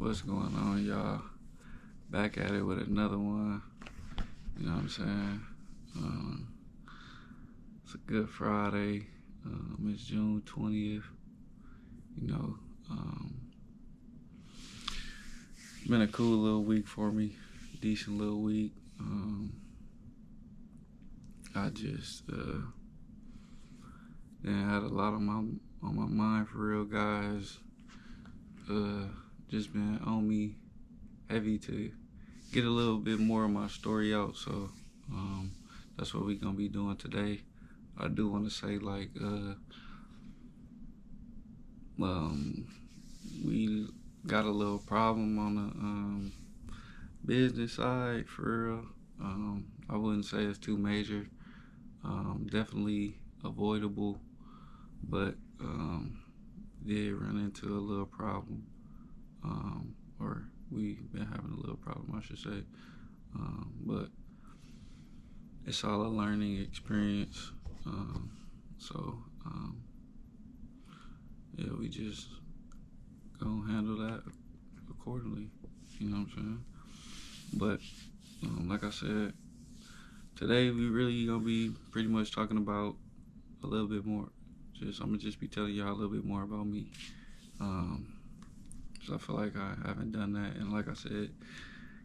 What's going on, y'all? Back at it with another one. You know what I'm saying? Um, it's a good Friday. It's June 20th. You know, um, it's been a cool little week for me. Decent little week. I just then had a lot on my mind for real, guys. Just been on me heavy to get a little bit more of my story out. So that's what we're gonna be doing today. I do want to say we got a little problem on the business side for real. I wouldn't say it's too major. Definitely avoidable, but did run into a little problem. Or we've been having a little problem, I should say. But it's all a learning experience. So yeah, we just gonna handle that accordingly. You know what I'm saying? But like I said, today we really gonna be pretty much talking about a little bit more. I'm gonna just be telling y'all a little bit more about me. So I feel like I haven't done that, and like I said,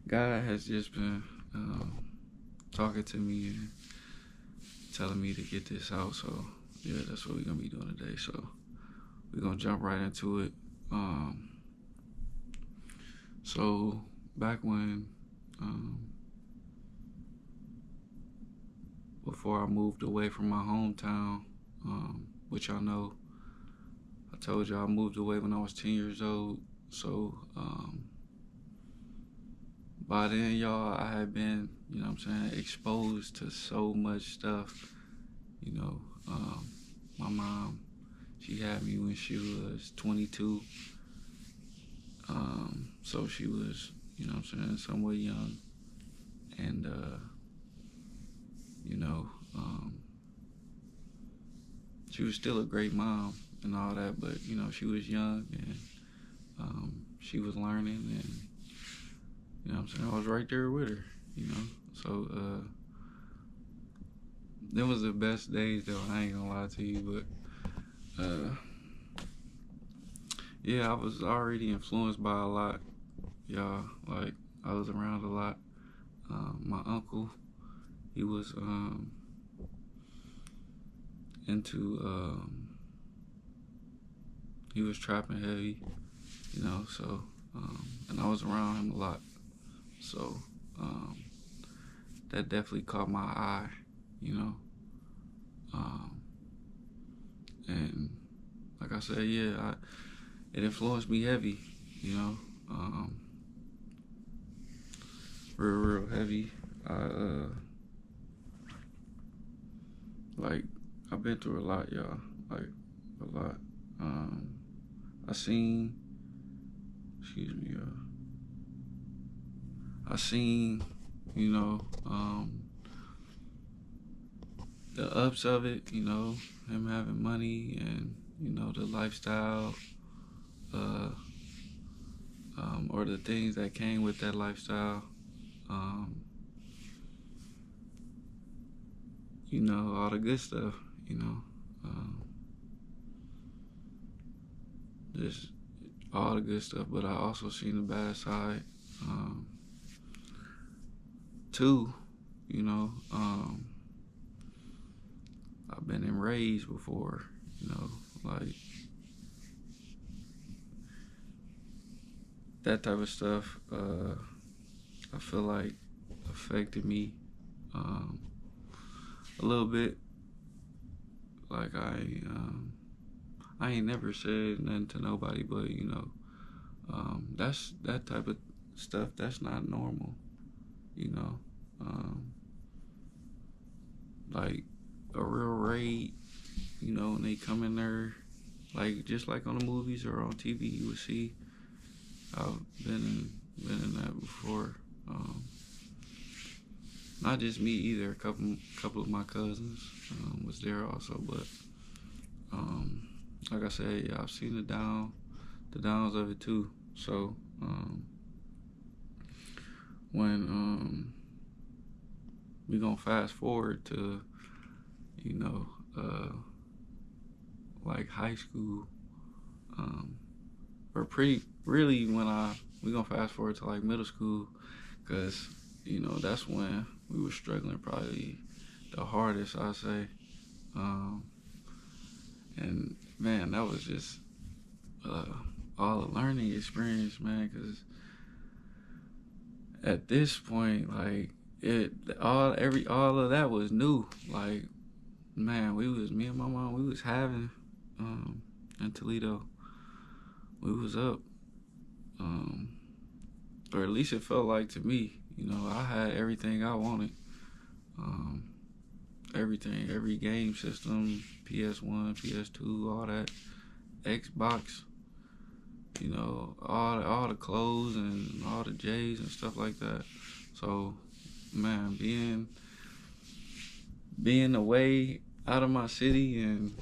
God has just been talking to me and telling me to get this out. So yeah, that's what we're gonna be doing today. So we're gonna jump right into it. So back when before I moved away from my hometown, which y'all know, I told y'all I moved away when I was 10 years old. So by then, y'all, I had been, you know what I'm saying, exposed to so much stuff. You know, my mom, she had me when she was 22. So she was, you know what I'm saying, somewhat young. And, you know, she was still a great mom and all that, but, you know, she was young and she was learning, and, you know what I'm saying, I was right there with her, you know. So, them was the best days, though, I ain't gonna lie to you, but, yeah, I was already influenced by a lot, y'all. Like, I was around a lot. My uncle, he was into he was trapping heavy, you know. So and I was around him a lot, so that definitely caught my eye, you know. And like I said, yeah, it influenced me heavy, you know. Real heavy. Like, I've been through a lot, y'all. Like, a lot. I seen, excuse me, I seen, you know, the ups of it, you know, him having money and, you know, the lifestyle, or the things that came with that lifestyle. You know, all the good stuff, you know. Just all the good stuff, but I also seen the bad side, too, you know. I've been enraged before, you know, like that type of stuff. I feel like affected me a little bit. Like I ain't never said nothing to nobody, but you know, that's that type of stuff. That's not normal, you know. Like a real raid, you know, and they come in there, like just like on the movies or on TV, you would see. I've been in that before. Not just me either. A couple of my cousins was there also, but like I said, yeah, I've seen the downs of it too. So Um, when we gonna fast forward to, you know, uh, like high school, um, or pretty really when we gonna fast forward to like middle school, cause that's when we were struggling probably the hardest, I say. Um, and man, that was just uh, all a learning experience, man. Cause at this point, like all of that was new. Like man, me and my mom, we was having in Toledo, we was up, um, or at least it felt like to me. I had everything I wanted. Um, Everything, every game system, PS1, PS2, all that, Xbox, all the clothes and all the J's and stuff like that. So, man, being away out of my city and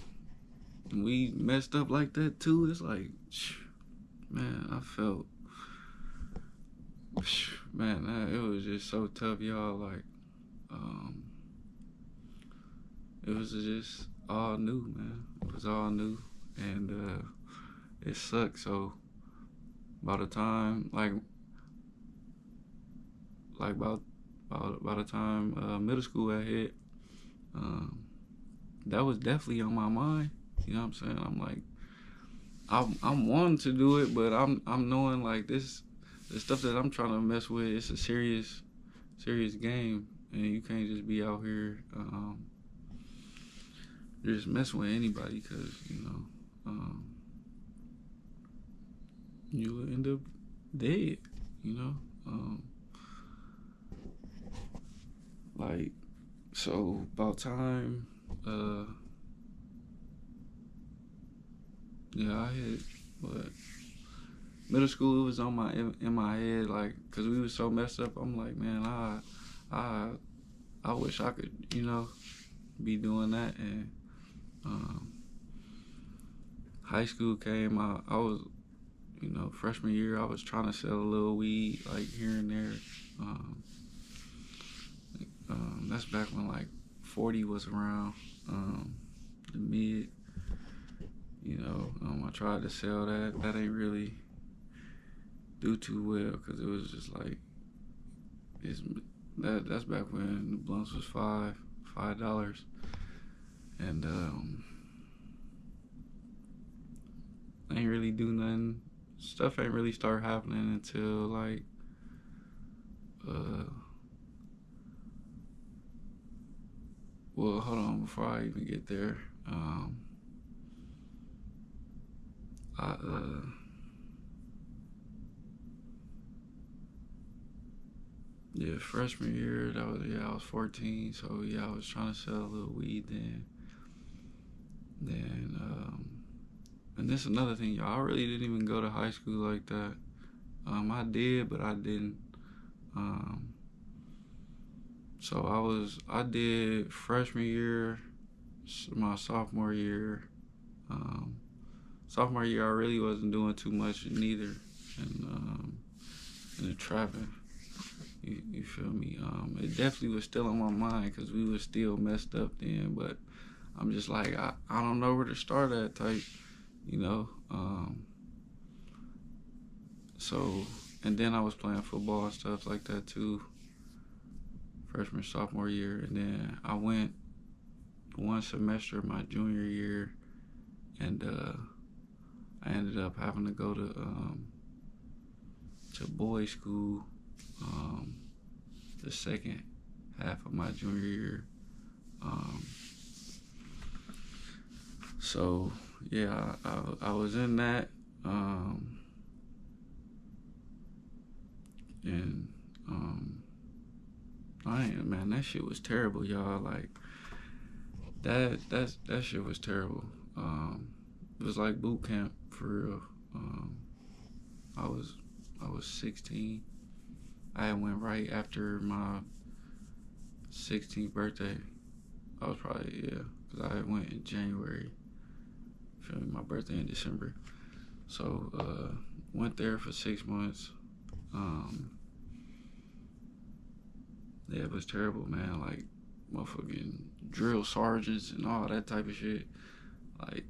we messed up like that too, it's like, man, I felt, man, it was just so tough, y'all. Like, um, it was just all new, man. It was all new, and it sucked. So by the time, by the time middle school had hit, um, that was definitely on my mind. You know what I'm saying? I'm like, I'm wanting to do it, but I'm knowing like the stuff that I'm trying to mess with. It's a serious game, and you can't just be out here just messing with anybody, because you end up dead. You know, like so about time. Yeah, I had but middle school was on in my head, like, cause we was so messed up. I'm like, man, I I wish I could, be doing that. And um, high school came. I was, freshman year, I was trying to sell a little weed, like here and there. Um, that's back when like 40 was around, the mid. I tried to sell that. That ain't really do too well, because it was just like that's back when the blunts was $5, and ain't really do nothing. Stuff ain't really start happening until like well, hold on, before I even get there. I Yeah, freshman year, I was 14, so yeah, I was trying to sell a little weed then and this is another thing, y'all. I really didn't even go to high school like that. I did, but I didn't. Um, so I did freshman year, my sophomore year. Um, Sophomore year, I really wasn't doing too much neither, in the trapping. You feel me? It definitely was still on my mind, because we was still messed up then. But I'm just like, I don't know where to start at type, you know. So, and then I was playing football and stuff like that too, freshman, sophomore year. And then I went one semester my junior year, and I ended up having to go to boys' school the second half of my junior year. So yeah, I was in that, and I ain't, man, that shit was terrible, y'all. Like that shit was terrible. It was like boot camp for real. I was I was 16. I went right after my 16th birthday. I was probably, yeah, because I went in January. Feel me? My birthday in December. So went there for 6 months. Um, yeah, it was terrible, man. Like motherfucking drill sergeants and all that type of shit. Like,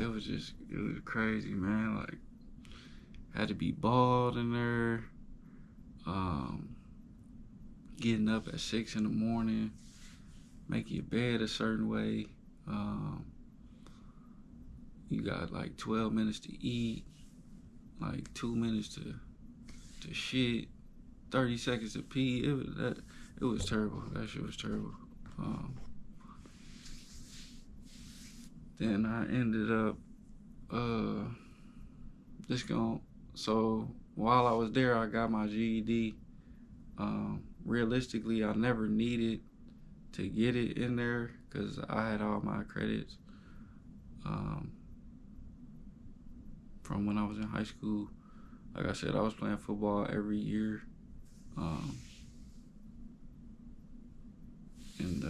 it was crazy, man. Like, had to be bald in there. Um, Getting up at 6 in the morning, make your bed a certain way. Um, you got like 12 minutes to eat, like 2 minutes to shit, 30 seconds to pee. It was terrible. That shit was terrible. Um, then I ended up uh just going. So while I was there, I got my GED. Realistically, I never needed to get it in there because I had all my credits um, from when I was in high school. Like I said, I was playing football every year. Um, and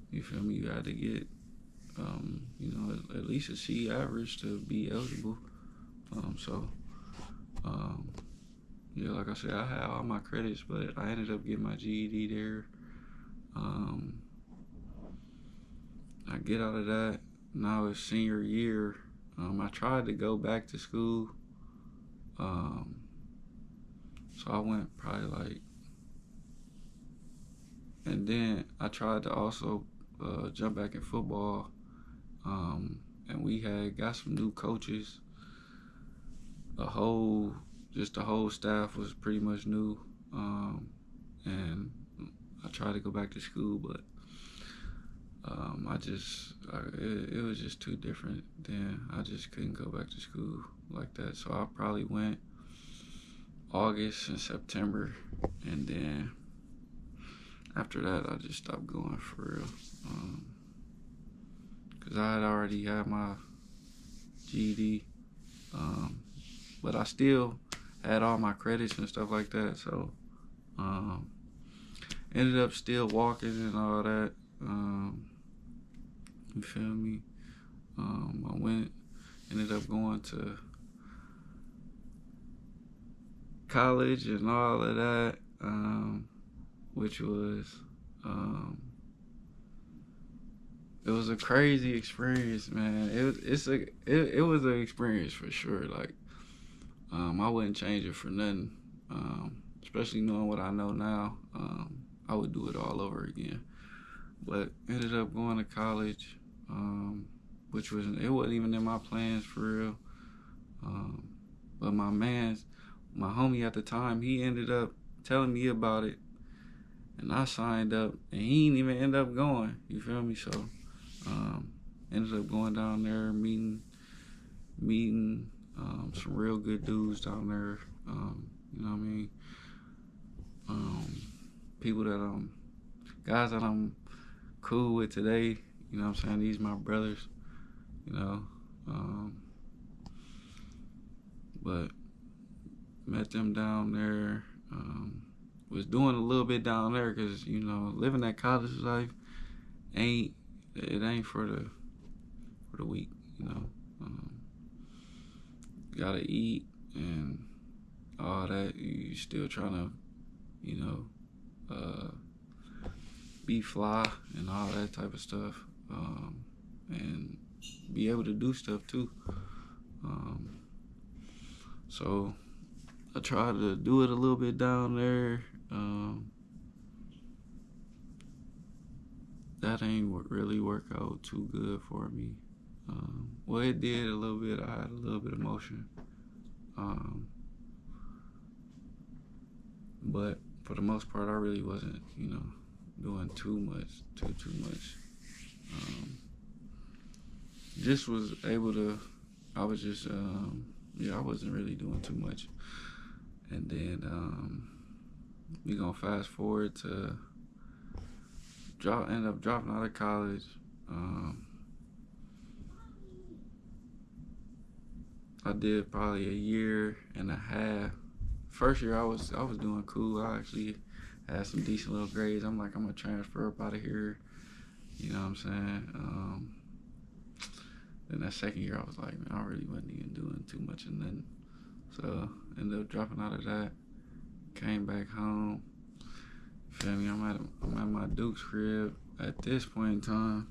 you feel me? You had to get, at least a C average to be eligible. So, yeah, like I said, I had all my credits, but I ended up getting my GED there. Um, I get out of that. Now it's senior year. I tried to go back to school. Um, so I went probably like, and then I tried to also jump back in football. And we had got some new coaches. The whole staff was pretty much new. And I tried to go back to school, but it was just too different. Then I just couldn't go back to school like that. So I probably went August and September, and then after that I just stopped going for real. Cause I had already had my GED, but I still had all my credits and stuff like that. So ended up still walking and all that. You feel me? Ended up going to college and all of that, which was, it was a crazy experience, man. It was an experience for sure. Like, I wouldn't change it for nothing. Especially knowing what I know now, I would do it all over again. But ended up going to college, which it wasn't even in my plans for real. But my homie at the time, he ended up telling me about it, and I signed up, and he didn't even end up going. You feel me? So, ended up going down there, meeting some real good dudes down there. You know what I mean? People guys that I'm cool with today. You know what I'm saying? These my brothers. You know, but met them down there. Was doing a little bit down there because living that college life ain't for the weak. Gotta eat and all that. You still trying to be fly and all that type of stuff, and be able to do stuff too. So I tried to do it a little bit down there. That ain't really work out too good for me. Well, it did a little bit. I had a little bit of motion. But for the most part, I really wasn't, doing too much. Just was able to, I was just, I wasn't really doing too much. And then we gonna fast forward to end up dropping out of college. I did probably a year and a half. First year I was doing cool. I actually had some decent little grades. I'm like, I'm gonna transfer up out of here. You know what I'm saying? Then that second year, I was like, man, I really wasn't even doing too much of nothing. So ended up dropping out of that. Came back home. Feel me? I'm at my Duke's crib at this point in time.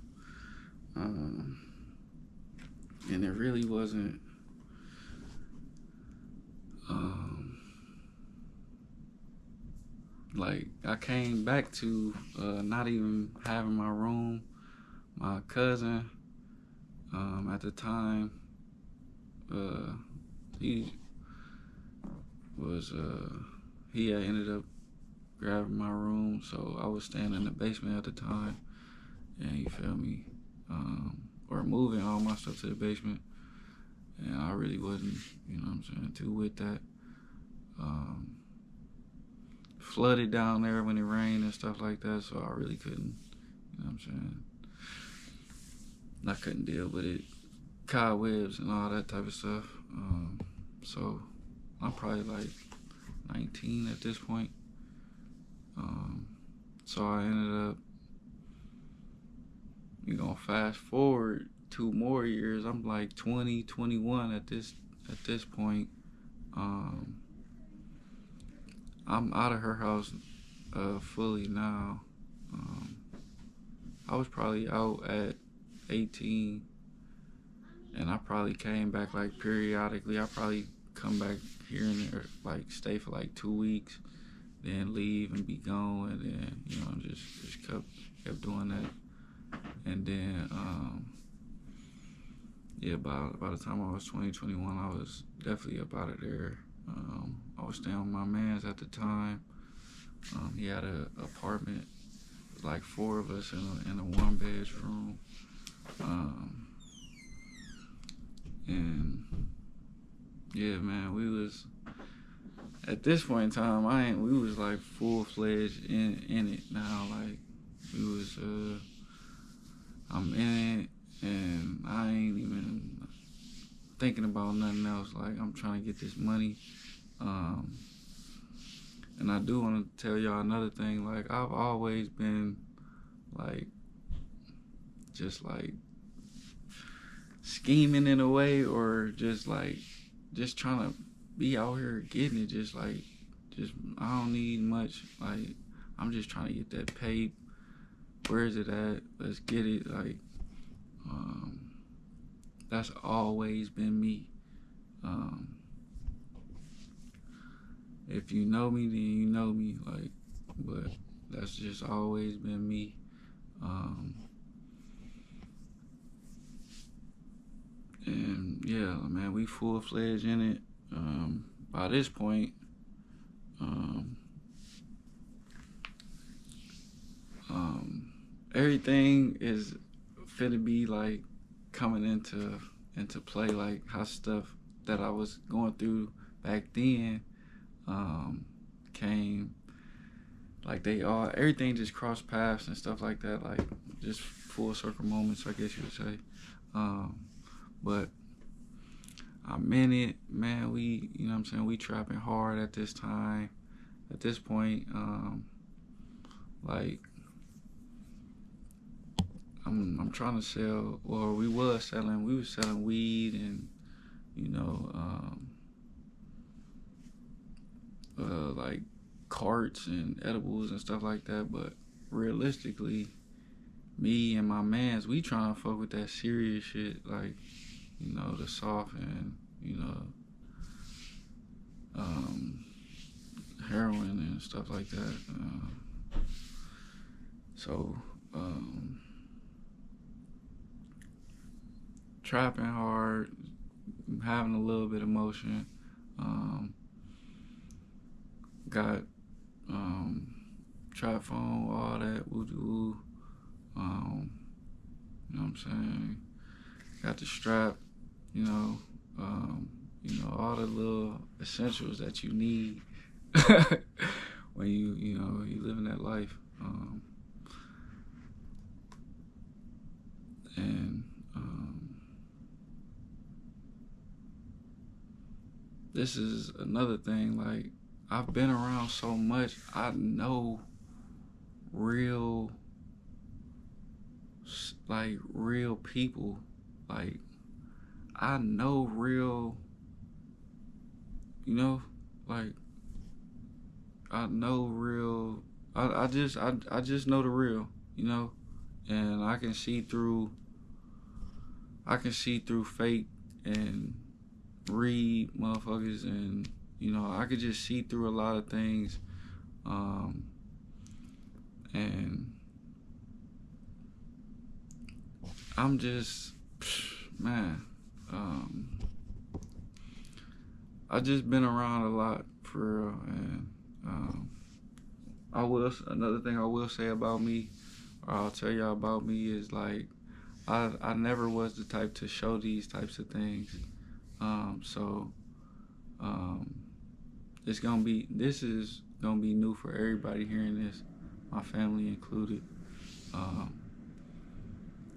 And it really wasn't. Like I came back to not even having my room. My cousin, at the time, he was he had ended up grabbing my room, so I was staying in the basement at the time, and you feel me, or moving all my stuff to the basement, and I really wasn't, you know what I'm saying, too with that. Flooded down there when it rained and stuff like that, so I really couldn't, you know what I'm saying, I couldn't deal with it. Cobwebs and all that type of stuff. So I'm probably like 19 at this point. So I ended up, fast forward 2 more years. I'm like 20, 21 at this point. I'm out of her house fully now. I was probably out at 18, and I probably came back like periodically. I probably come back here and there, like stay for like 2 weeks, then leave and be gone, and then just kept doing that. And then by the time I was 20, 21, I was definitely up out of there. I was staying with my mans at the time. He had an apartment, like 4 of us in a 1-bedroom. And yeah, man, we was at this point in time. We was like full-fledged in it now. Like we was, I'm in it, and I ain't even thinking about nothing else. Like I'm trying to get this money. And I do want to tell y'all another thing. Like I've always been like, just like scheming in a way, or just trying to be out here getting it. Just I don't need much. Like I'm just trying to get that paid. Where is it at? Let's get it. Like that's always been me. If you know me, then you know me. Like, but that's just always been me. And yeah, man, we full-fledged in it. By this point, everything is finna be like coming into play. Like how stuff that I was going through back then came, like everything just crossed paths and stuff like that, like just full circle moments, I guess you would say. But I'm in it, man. We, you know what I'm saying, we trapping hard at this time, at this point. Like I'm trying to sell, or we were selling weed and, like carts and edibles and stuff like that. But realistically, me and my mans, we trying to fuck with that serious shit, like, the soft and, heroin and stuff like that. So trapping hard, having a little bit of motion. Got trap phone, all that, woo-woo. You know what I'm saying? Got the strap, all the little essentials that you need when you living that life. And this is another thing. Like I've been around so much, I know real people, like I know real, you know, like I know real. I just know the real, you know, and I can see through. I can see through fake and read motherfuckers, and I could just see through a lot of things, um, and I'm just, man, um, I just been around a lot for real, and another thing I will say about me, or I'll tell y'all about me is like I never was the type to show these types of things, so um, this is gonna be new for everybody hearing this, my family included. Um,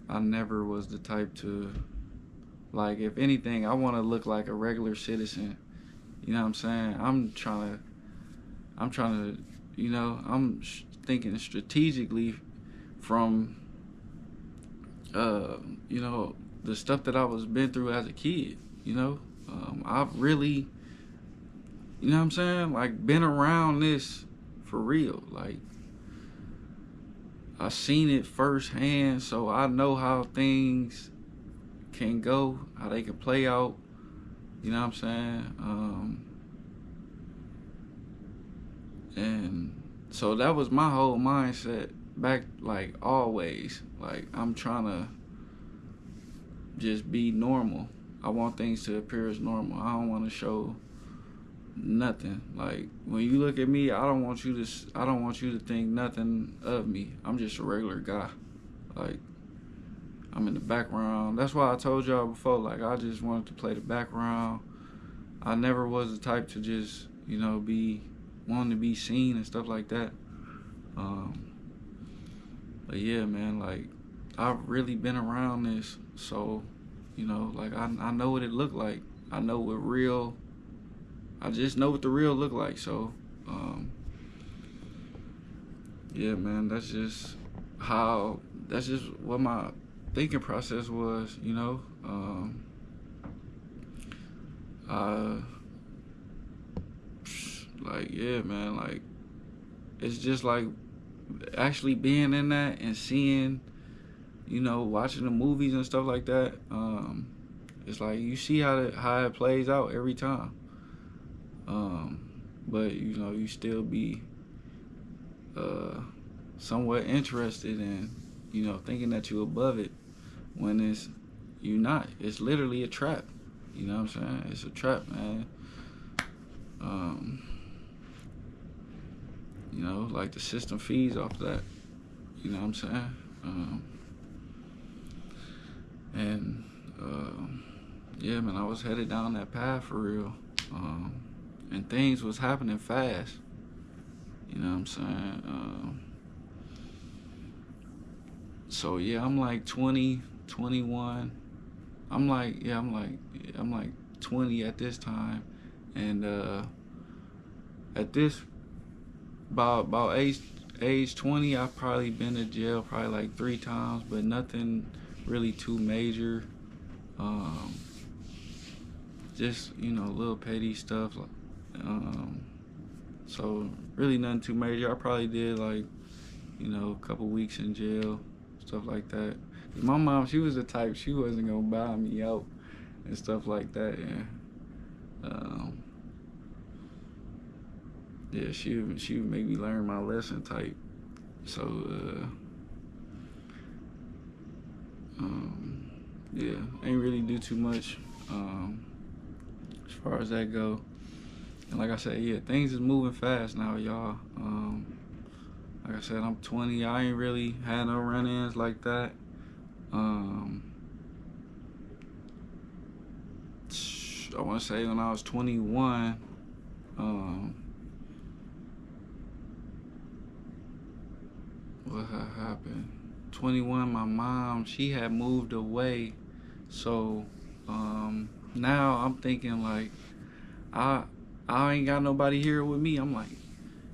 I never was the type to, like, if anything, I want to look like a regular citizen. You know what I'm saying? I'm trying to, thinking strategically from, uh, the stuff that I was been through as a kid. I've really, you know what I'm saying? Like, been around this for real. Like, I seen it firsthand, so I know how things can go, how they can play out. You know what I'm saying? And so that was my whole mindset back, like, always. Like, I'm trying to just be normal. I want things to appear as normal. I don't want to show nothing. Like, when you look at me, I don't want you to think nothing of me. I'm just a regular guy. Like, I'm in the background. That's why I told y'all before, like, I just wanted to play the background. I never was the type to just, be wanting to be seen and stuff like that. But yeah, man, like, I've really been around this, so, like, I know what it looked like. I know what real, I just know what the real look like, so, yeah, man, that's just what my thinking process was, like, yeah, man, like, it's just like actually being in that and seeing, watching the movies and stuff like that. It's like you see how it plays out every time. But you still be somewhat interested in, thinking that you're above it when you're not. It's literally a trap. You know what I'm saying? It's a trap, man. Like the system feeds off that. You know what I'm saying? And yeah, man, I was headed down that path for real. And things was happening fast. You know what I'm saying? So yeah, I'm like 20, 21. I'm like 20 at this time, and at this about age 20, I've probably been to jail probably like 3 times, but nothing really too major. Just little petty stuff. So really nothing too major. I probably did like a couple weeks in jail, stuff like that. My mom, she was the type, she wasn't gonna buy me out and stuff like that. And yeah, she would make me learn my lesson type. So yeah, ain't really do too much as far as that go. And like I said, yeah, things is moving fast now, y'all. Like I said, I'm 20. I ain't really had no run-ins like that. I want to say when I was 21, what had happened? 21, my mom, she had moved away. So now I'm thinking like, I ain't got nobody here with me. I'm like, you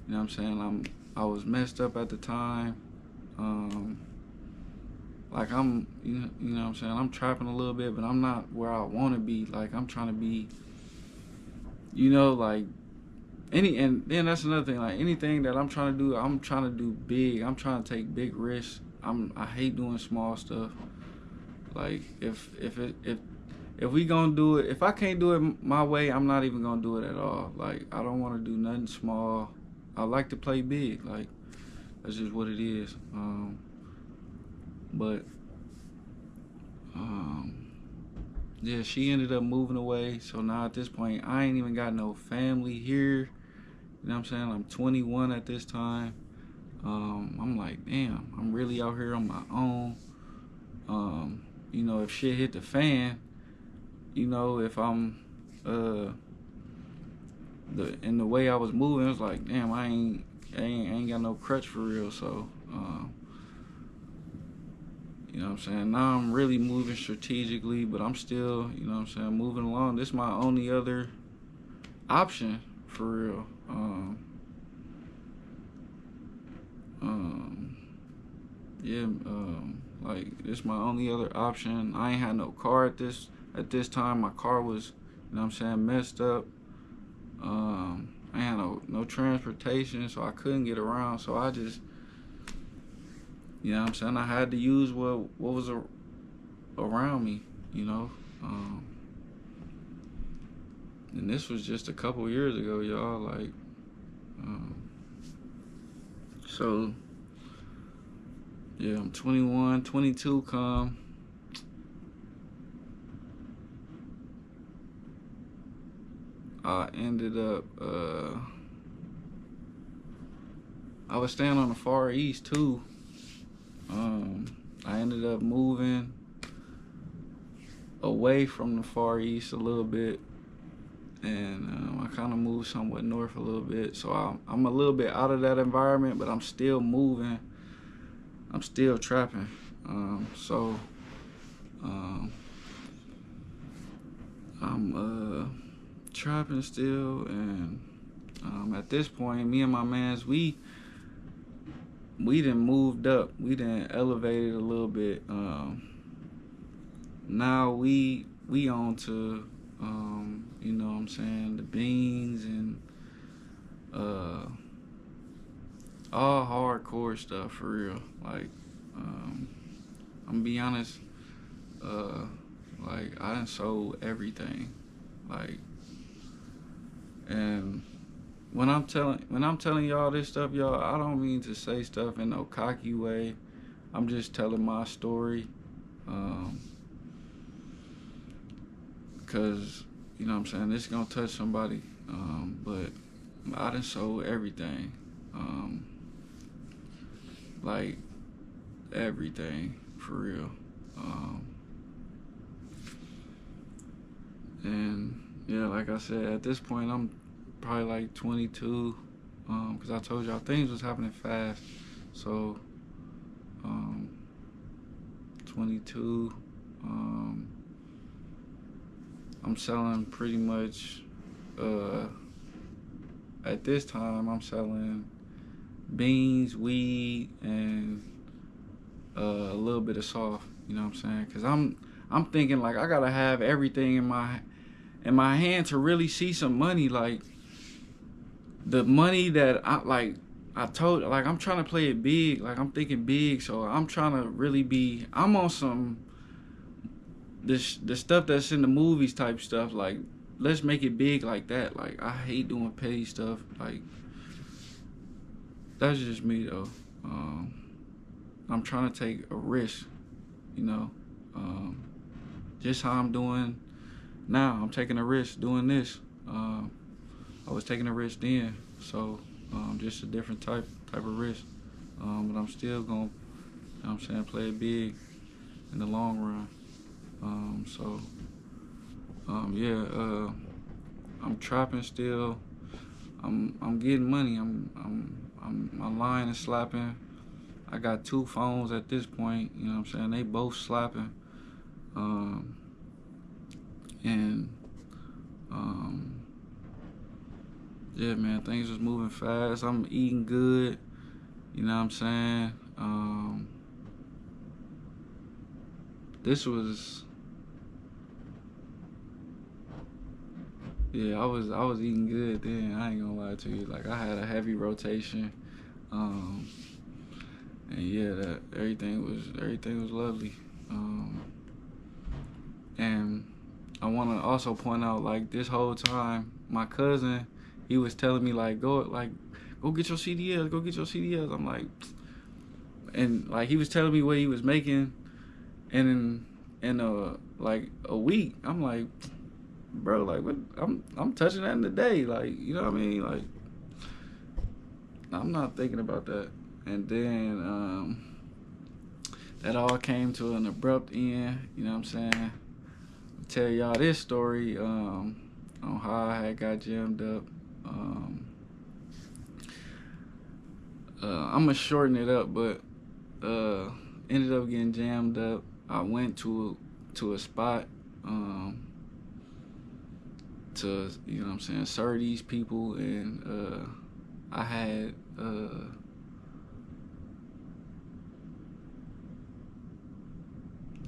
know what I'm saying? I was messed up at the time. like I'm, you know what I'm saying? I'm trapping a little bit, but I'm not where I want to be. Like I'm trying to be, like and then that's another thing. Like anything that I'm trying to do, I'm trying to do big. I'm trying to take big risks. I hate doing small stuff. Like if we gonna do it, if I can't do it my way, I'm not even gonna do it at all. Like I don't want to do nothing small. I like to play big. Like that's just what it is. But um, yeah, she ended up moving away. So now at this point, I ain't even got no family here. You know what I'm saying? I'm 21 at this time. I'm like, damn, I'm really out here on my own. If shit hit the fan, if I'm the way I was moving, it was like, damn, I ain't got no crutch for real. So, you know what I'm saying? Now I'm really moving strategically, but I'm still, you know what I'm saying, moving along. This is my only other option for real. Yeah, like this is my only other option. I ain't had no car at this time. My car was, you know what I'm saying, messed up. I had no transportation, so I couldn't get around. So I just, you know what I'm saying, I had to use what was around me, you know. And this was just a couple years ago, y'all. Like, so yeah, I'm 21, 22 come. I ended up, I was staying on the Far East too. I ended up moving away from the Far East a little bit, and I kind of moved somewhat north a little bit. So I'm a little bit out of that environment, but I'm still moving. I'm still trapping. So I'm trapping still, and at this point, me and my mans, we done moved up. We done elevated a little bit. Now we on to you know what I'm saying, the beans and all hardcore stuff for real. Like I'm gonna be honest, like I done sold everything. Like, and when I'm telling y'all this stuff, y'all, I don't mean to say stuff in no cocky way. I'm just telling my story. Cause you know what I'm saying, this is gonna touch somebody. But I done sold everything. Like everything for real. And yeah, like I said, at this point I'm probably like 22. Cause I told y'all things was happening fast. So 22. I'm selling pretty much, at this time, I'm selling beans, weed, and a little bit of soft. You know what I'm saying? Cause I'm thinking like I gotta have everything in my hand to really see some money. Like the money that I'm trying to play it big. Like I'm thinking big, so I'm trying to really be. I'm on some the stuff that's in the movies type stuff. Like let's make it big like that. Like I hate doing petty stuff. Like that's just me though. I'm trying to take a risk, you know. Just how I'm doing now. I'm taking a risk doing this. I was taking a risk then, so just a different type of risk. But I'm still gonna, you know what I'm saying, play it big in the long run. Yeah, I'm trapping still. I'm getting money. My line is slapping. I got 2 phones at this point. You know what I'm saying? They both slapping. And yeah, man, things was moving fast. I'm eating good. You know what I'm saying? this was, yeah, I was eating good then. I ain't gonna lie to you. Like I had a heavy rotation, um, and yeah, that everything was lovely. Um, and I want to also point out, like, this whole time, my cousin, he was telling me like, go get your CDLs, go get your CDLs. I'm like, and like he was telling me what he was making, and in like a week, I'm like, bro, like what? I'm touching that in the day, like, you know what I mean? Like I'm not thinking about that. And then that all came to an abrupt end. You know what I'm saying? I'll tell y'all this story on how I had got jammed up. Um, I'm gonna shorten it up, but uh, ended up getting jammed up. I went to a spot to, you know what I'm saying, serve these people, and I had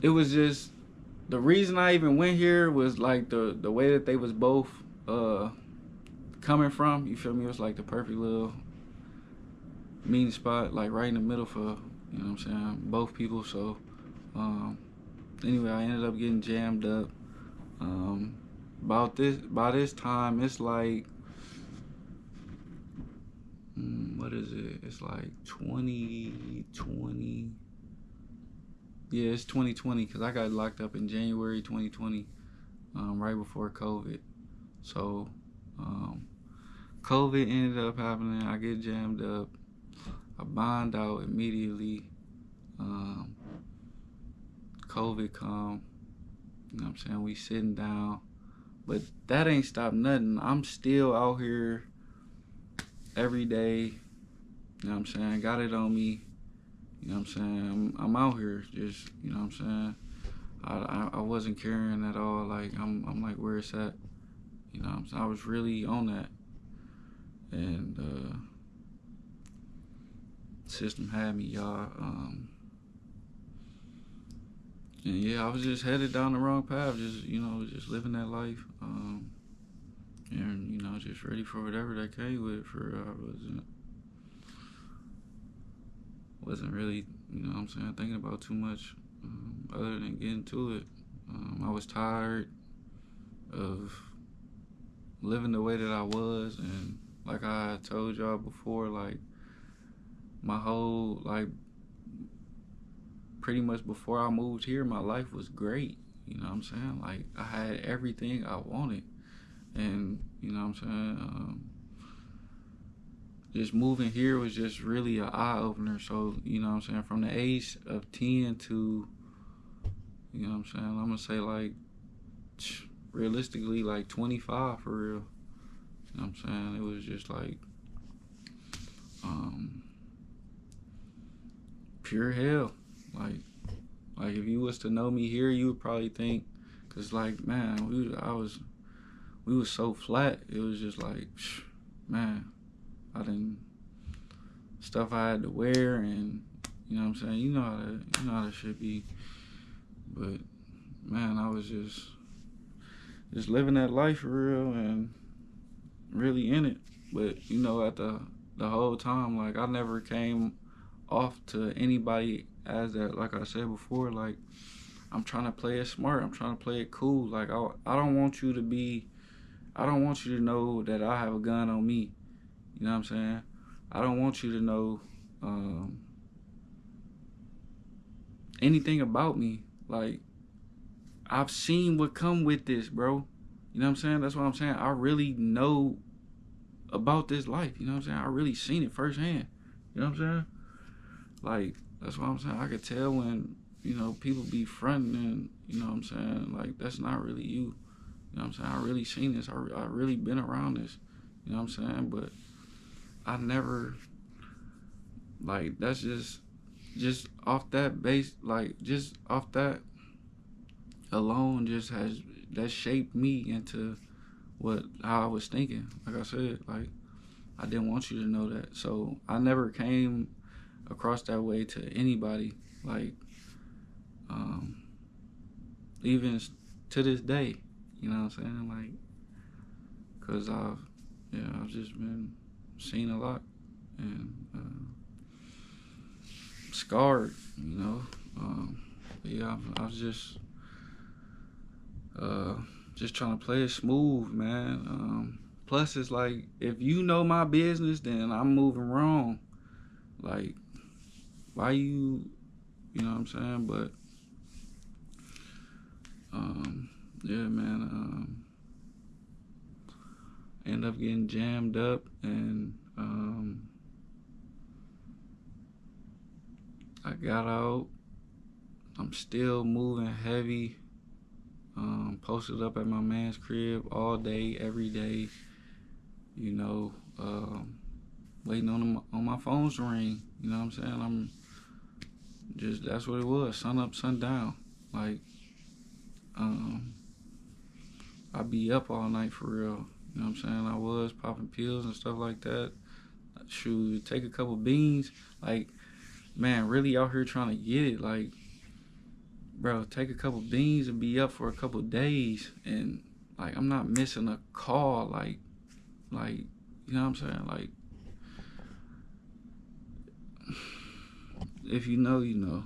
it was just the reason I even went here was like the way that they was both uh coming from. You feel me? It was like the perfect little meeting spot, like right in the middle for, you know what I'm saying, both people. So um anyway, I ended up getting jammed up. Um by this time it's like what is it? It's like 2020. Yeah, it's 2020 because I got locked up in January 2020, right before COVID. So, um, COVID ended up happening. I get jammed up. I bond out immediately. Um, COVID come. You know what I'm saying? We sitting down. But that ain't stopped nothing. I'm still out here every day. You know what I'm saying? Got it on me. You know what I'm saying? I'm out here just, you know what I'm saying? I wasn't caring at all. Like I'm like, where it's at. You know what I'm saying? I was really on that. And system had me, y'all. And yeah, I was just headed down the wrong path. Just, you know, just living that life. And, you know, just ready for whatever that came with. I wasn't really, you know what I'm saying, thinking about too much other than getting to it. I was tired of living the way that I was, and like I told y'all before, like my whole, like, pretty much before I moved here, my life was great. You know what I'm saying? Like I had everything I wanted, and you know what I'm saying. Just moving here was just really an eye opener. So you know what I'm saying. From the age of 10 to, you know what I'm saying, I'm gonna say like realistically like 25 for real. You know what I'm saying? It was just like um, pure hell. Like if you was to know me here, you would probably think, cause like man, we was so flat. It was just like, man, I didn't stuff I had to wear, and you know what I'm saying. You know how that shit be. But man, I was just living that life for real and really in it. But you know, at the whole time, like I never came off to anybody as that. Like I said before, like I'm trying to play it smart. I'm trying to play it cool. Like I don't want you to be. I don't want you to know that I have a gun on me. You know what I'm saying? I don't want you to know anything about me. Like I've seen what come with this, bro. You know what I'm saying? That's what I'm saying. I really know about this life. You know what I'm saying? I really seen it firsthand. You know what I'm saying? Like that's what I'm saying. I could tell when, you know, people be fronting and, you know what I'm saying, like that's not really you. You know what I'm saying? I really seen this. I really been around this. You know what I'm saying? But I never, like, that's just off that base, like just off that alone just has that shaped me into how I was thinking. Like I said, like I didn't want you to know that. So I never came across that way to anybody. Like even to this day. You know what I'm saying? Like, cause I've just been seen a lot and scarred. You know. Yeah, I was just trying to play it smooth, man. Plus, it's like if you know my business, then I'm moving wrong. Like, why you know what I'm saying? But yeah, man. End up getting jammed up, and I got out. I'm still moving heavy. Posted up at my man's crib all day, every day. You know, waiting on my phone's to ring. You know what I'm saying? I'm just that's what it was. Sun up, sun down. Like, I be up all night for real. You know what I'm saying? I was popping pills and stuff like that. Shoot, take a couple beans. Like, man, really out here trying to get it. Like, bro, take a couple beans and be up for a couple days. And, like, I'm not missing a call. Like, you know what I'm saying? Like, if you know, you know.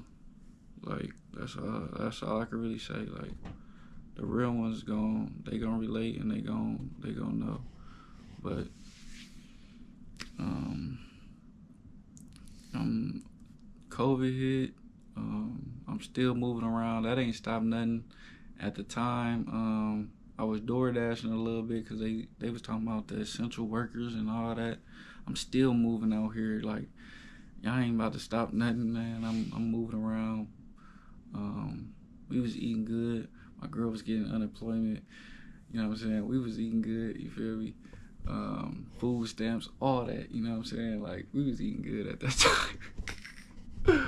Like, that's all I can really say. Like, the real ones they gonna relate and they gonna know. But I'm COVID hit. I'm still moving around. That ain't stopped nothing. At the time, I was door dashing a little bit because they was talking about the essential workers and all that. I'm still moving out here. Like, y'all ain't about to stop nothing, man. I'm moving around. We was eating good. My girl was getting unemployment. You know what I'm saying? We was eating good. You feel me? Food stamps, all that. You know what I'm saying? Like, we was eating good at that time.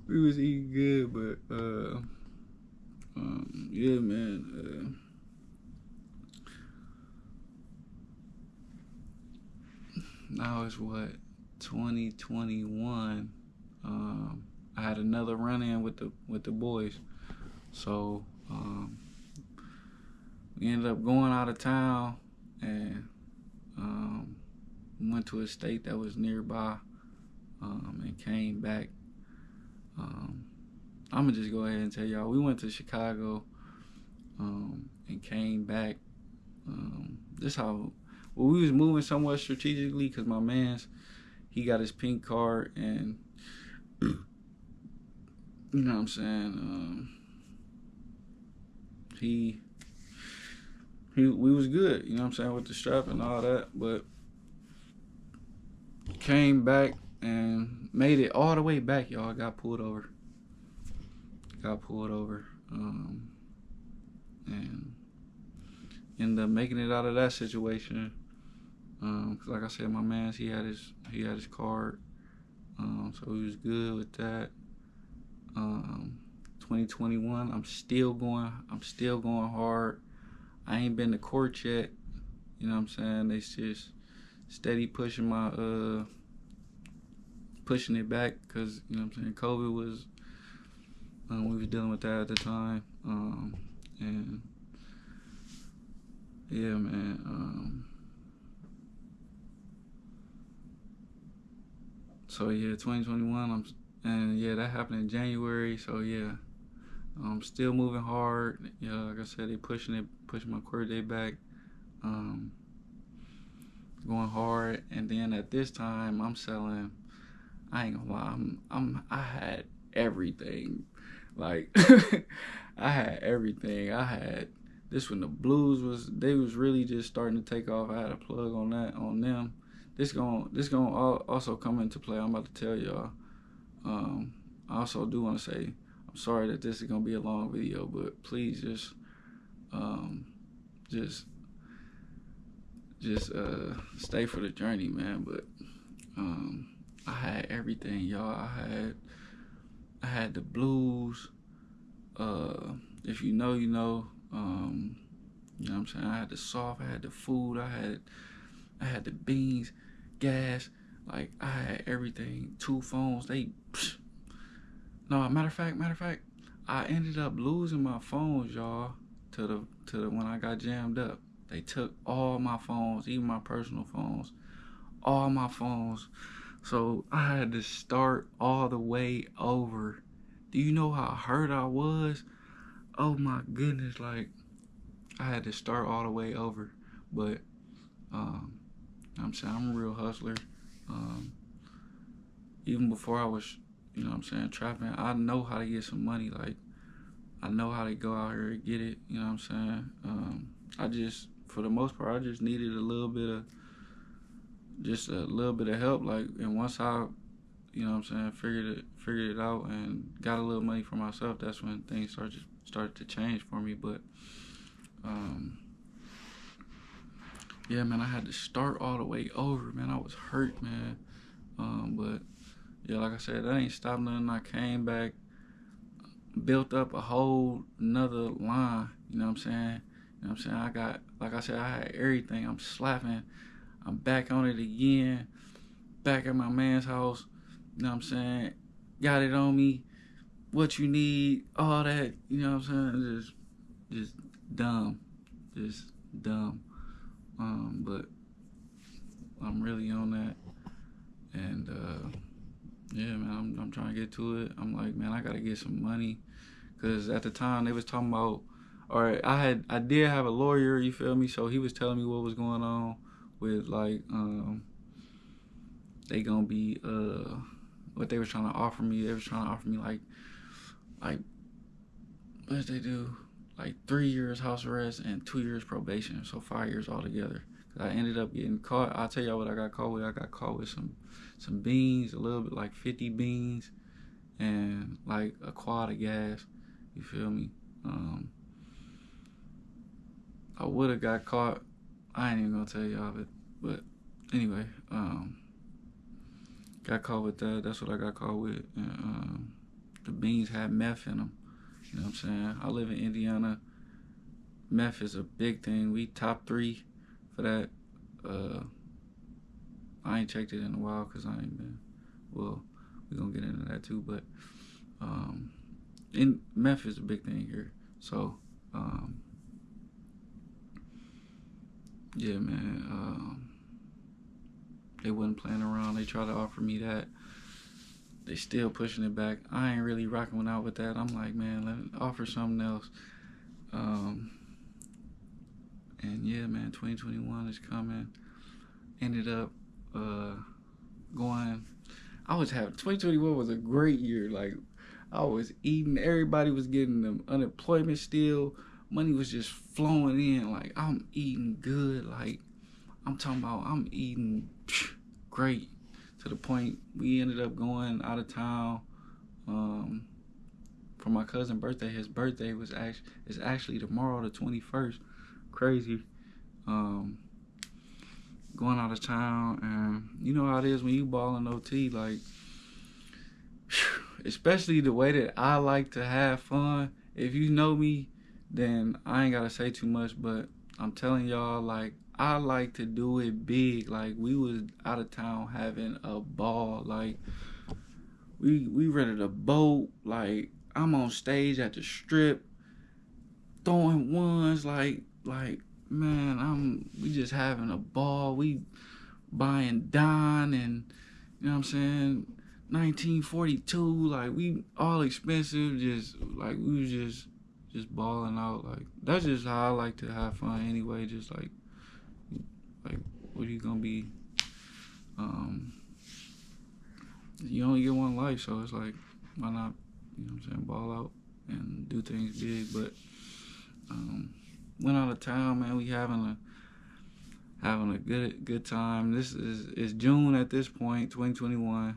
We was eating good, but yeah, man. Now it's what 2021. I had another run in with the boys, so we ended up going out of town and went to a state that was nearby and came back. I'm gonna just go ahead and tell y'all we went to Chicago and came back. This how we was moving somewhat strategically because my man's he got his pink card and you know what I'm saying. We was good, you know what I'm saying, with the strap and all that, but came back and made it all the way back, y'all. Got pulled over. And ended up making it out of that situation. 'Cause like I said, my man's he had his card, so he was good with that. 2021, I'm still going hard. I ain't been to court yet. You know what I'm saying? They just steady pushing it back because you know what I'm saying. COVID was we was dealing with that at the time, and yeah, man. So yeah, 2021. And yeah, that happened in January. So yeah, I'm still moving hard. Yeah, like I said, they pushing my court date back. Going hard, and then at this time, I'm selling. I ain't gonna lie, I had everything. Like I had everything. I had this when the blues they was really just starting to take off. I had a plug on them. This gonna also come into play. I'm about to tell y'all. I also do want to say I'm sorry that this is gonna be a long video, but please just stay for the journey, man. But I had everything, y'all. I had the blues. If you know, you know. You know what I'm saying? I had the soft, I had the food, I had the beans, gas, like I had everything. 2 phones. No, matter of fact, I ended up losing my phones, y'all, to the when I got jammed up. They took all my phones, even my personal phones, all my phones. So I had to start all the way over. Do you know how hurt I was? Oh my goodness, like I had to start all the way over. But um I'm saying I'm a real hustler. Um Even before I was, trapping, I know how to get some money. Like I know how to go out here and get it, you know what I'm saying? I just for the most part I just needed a little bit of help, like, and once I, figured it out and got a little money for myself, that's when things started to change for me. But um yeah, man, I had to start all the way over, man. I was hurt, man. But yeah, like I said, that ain't stopped nothing. I came back, built up a whole another line, you know what I'm saying? You know what I'm saying? I got, like I said, I had everything. I'm slapping. I'm back on it again. Back at my man's house, you know what I'm saying? Got it on me. What you need, all that, you know what I'm saying? Just dumb. Just dumb. But I'm really on that. And yeah, man, I'm trying to get to it. I'm like, man, I gotta get some money. Cause at the time they was talking about, or I did have a lawyer, you feel me? So he was telling me what was going on with, like, they gonna be what they was trying to offer me. They was trying to offer me like what did they do? Like 3 years house arrest and 2 years probation, so 5 years altogether. I ended up getting caught. I'll tell y'all what I got caught with. I got caught with some beans, a little bit like 50 beans, and like a quad of gas. You feel me? I would have got caught. I ain't even gonna tell y'all of it. But anyway, got caught with that. That's what I got caught with. And the beans had meth in them. You know what I'm saying? I live in Indiana. Meth is a big thing. We top 3 for that. I ain't checked it in a while because I ain't been. Well, we gonna get into that too. But meth is a big thing here. So yeah, man. They wasn't playing around. They tried to offer me that. They still pushing it back. I ain't really rocking out with that. I'm like, man, let me offer something else. And yeah, man, 2021 is coming. Ended up going. 2021 was a great year. Like, I was eating. Everybody was getting them unemployment still. Money was just flowing in. Like, I'm eating good. Like, I'm talking about I'm eating great, to the point we ended up going out of town for my cousin's birthday. His birthday is actually tomorrow, the 21st. Crazy. Going out of town, and you know how it is when you ball in OT, like, especially the way that I like to have fun. If you know me, then I ain't gotta say too much, but I'm telling y'all, like, I like to do it big. Like, we was out of town having a ball. Like, we rented a boat. Like, I'm on stage at the strip throwing ones. Like man, we just having a ball. We buying Don and, you know what I'm saying, 1942. Like, we all expensive. Just like we was just balling out. Like, that's just how I like to have fun anyway. Just like what are you gonna be? You only get one life, so it's like, why not? You know what I'm saying? Ball out and do things big. But went out of town, man. We having a good time. This is June at this point, 2021.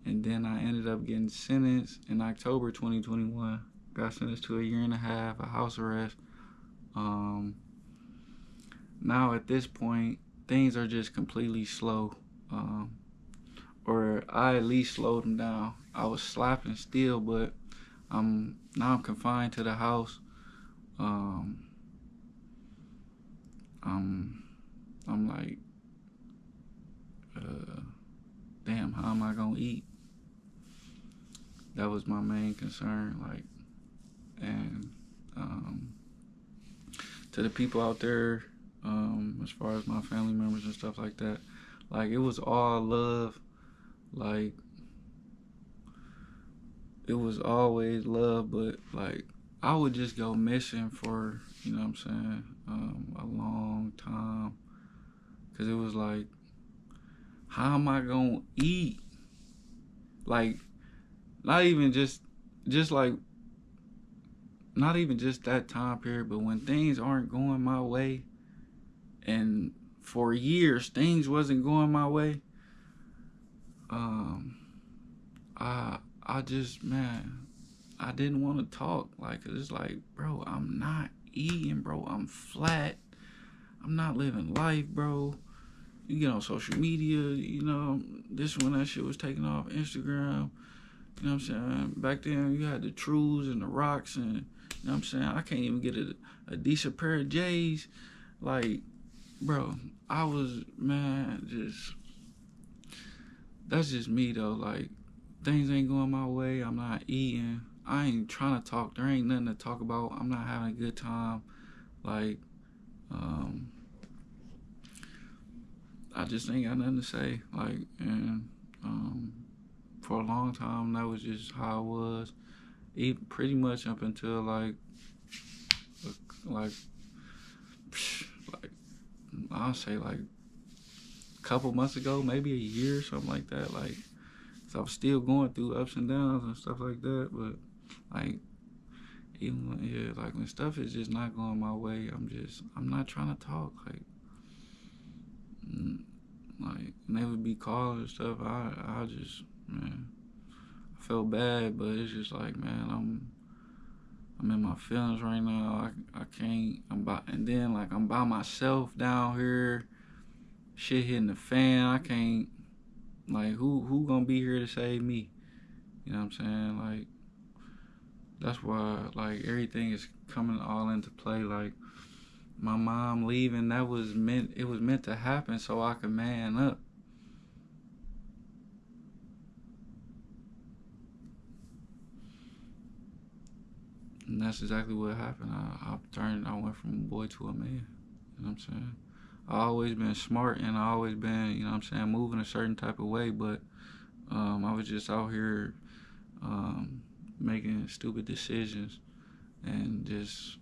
And then I ended up getting sentenced in October 2021. Got sentenced to 1.5 years, a house arrest. Now at this point, things are just completely slow. Or I at least slowed them down. I was slapping still, but now I'm confined to the house. I'm like, damn, how am I gonna eat? that was my main concern. Like, and to the people out there, as far as my family members and stuff like that, like it was all love. Like it was always love, but like I would just go missing for, you know what I'm saying, a long time, cause it was like, how am I gonna eat? Like, not even just like, not even just that time period, but when things aren't going my way, and for years things wasn't going my way, um, I just, man, I didn't want to talk. Like, 'cause it's like, bro, I'm not eating, bro. I'm flat. I'm not living life, bro. You get on social media, you know, this when that shit was taking off, Instagram, you know what I'm saying? Back then, you had the Trues and the Rocks, and, you know what I'm saying? I can't even get a decent pair of J's. Like, bro, I was, man, just, that's just me, though. Like, things ain't going my way. I'm not eating. I ain't trying to talk. There ain't nothing to talk about. I'm not having a good time. Like, I just ain't got nothing to say. Like, and for a long time, that was just how it was. Even pretty much up until like like I'll say like a couple months ago, maybe a year or something like that. Like, so I was still going through ups and downs and stuff like that. But like, even when, yeah, like when stuff is just not going my way, I'm not trying to talk. Like, and they would be calling and stuff. I just, man, I felt bad, but it's just like, man, I'm in my feelings right now. I can't. And then like I'm by myself down here. Shit hitting the fan. I can't. Like, who gonna be here to save me? You know what I'm saying? Like, that's why like everything is coming all into play. Like, my mom leaving, it was meant to happen so I could man up. And that's exactly what happened. I went from a boy to a man. You know what I'm saying? I always been smart, and I always been, you know what I'm saying, moving a certain type of way, but I was just out here making stupid decisions and just,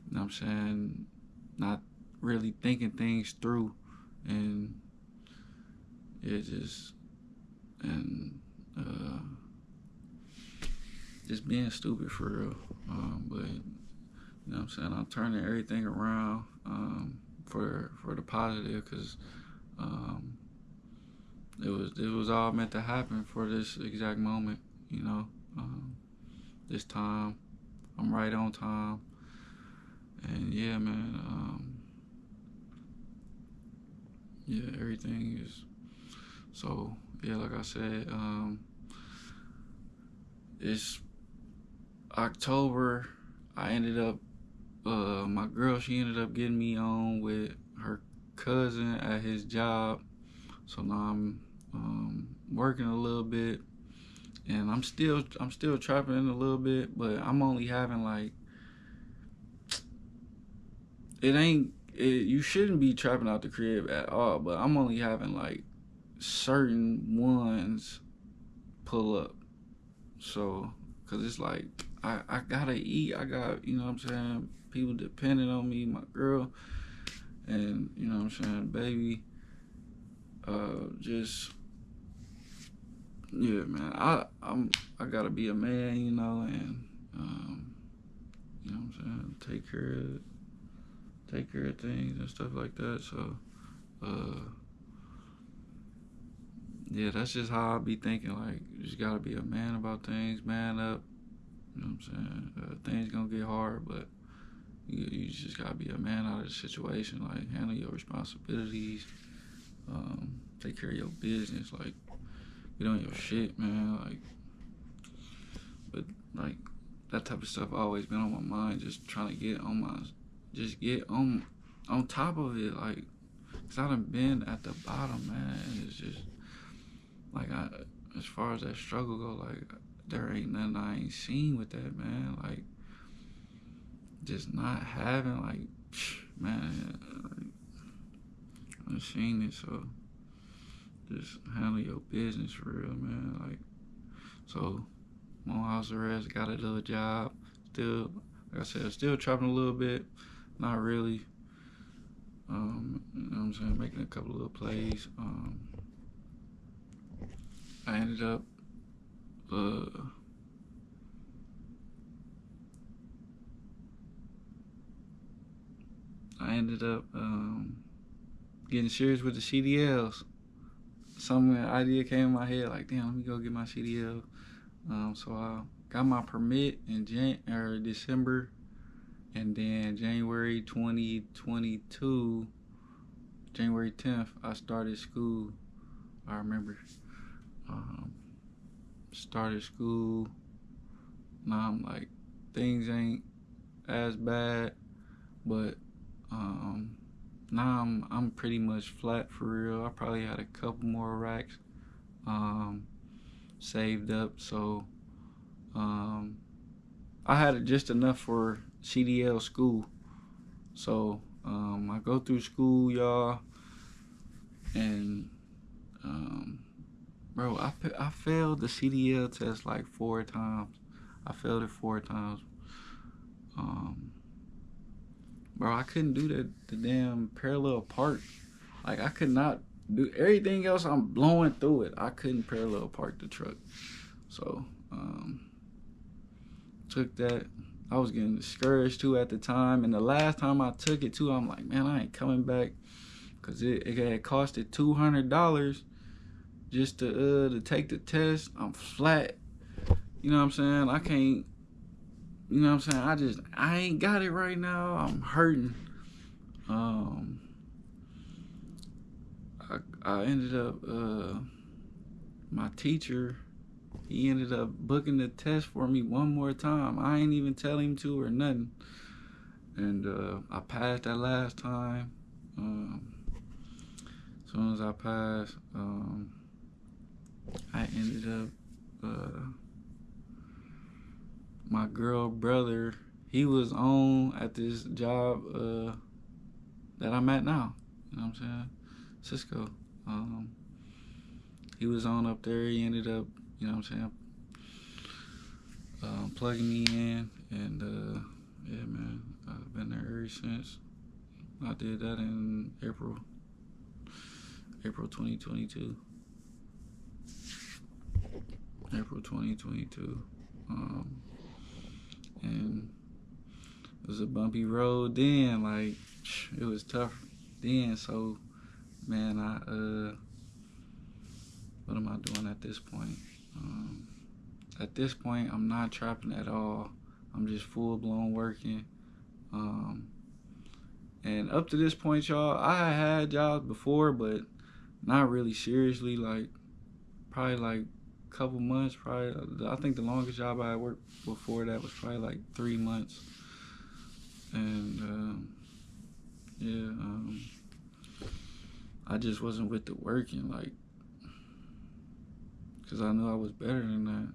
you know what I'm saying, not really thinking things through, and it just, and just being stupid for real. But you know what I'm saying, I'm turning everything around for the positive, because it was all meant to happen for this exact moment. You know, this time I'm right on time, and yeah, man. Yeah, everything is so. Yeah, like I said, it's October. I ended up, my girl, she ended up getting me on with her cousin at his job. So now I'm working a little bit, and I'm still trapping a little bit, but I'm only having like, you shouldn't be trapping out the crib at all, but I'm only having like certain ones pull up. So, cause it's like I gotta eat. I got, you know what I'm saying, people depending on me, my girl, and you know what I'm saying, baby. Just yeah, man. I gotta be a man, you know, and you know what I'm saying, take care of things and stuff like that. So, yeah, that's just how I be thinking. Like, you just gotta be a man about things, man up. You know what I'm saying? Things gonna get hard, but you just gotta be a man out of the situation. Like, handle your responsibilities, take care of your business. Like, get on your shit, man. Like, but like that type of stuff always been on my mind. Just trying to get on top of it. Like, 'cause I done been at the bottom, man. It's just like as far as that struggle go, like there ain't nothing I ain't seen with that, man. Like, just not having, like, man, like, I've seen it, so just handle your business for real, man. Like, so, I'm on house arrest, got a little job, still, like I said, still trapping a little bit, not really. You know what I'm saying, making a couple of little plays. I ended up, uh, getting serious with the CDLs. Some idea came in my head, like, damn, let me go get my CDL. So I got my permit in December, and then January 2022, January 10th, I started school. I remember. Started school. Now I'm like, things ain't as bad, but now I'm pretty much flat for real. I probably had a couple more racks saved up, so I had just enough for CDL school. So I go through school, y'all, and bro, I failed the CDL test like 4 times. I failed it 4 times. Bro, I couldn't do the damn parallel park. Like, I could not do everything else. I'm blowing through it. I couldn't parallel park the truck. So took that. I was getting discouraged too at the time, and the last time I took it too, I'm like, man, I ain't coming back, cause it had costed $200 just to take the test. I'm flat. You know what I'm saying? I can't. You know what I'm saying? I ain't got it right now. I'm hurting. I ended up my teacher, he ended up booking the test for me one more time. I ain't even tell him to or nothing. And I passed that last time. As soon as I passed, I ended up, my girl brother, he was on at this job that I'm at now. You know what I'm saying? Cisco. He was on up there. He ended up, you know what I'm saying, plugging me in. And yeah, man, I've been there ever since. I did that in April 2022. April 2022. And it was a bumpy road then. Like, it was tough then. So, man, what am I doing at this point? At this point, I'm not trapping at all. I'm just full blown working. And up to this point, y'all, I had jobs before, but not really seriously. Like, probably like a couple months. Probably, I think the longest job I worked before that was probably like 3 months. And yeah, I just wasn't with the working, like, because I knew I was better than that.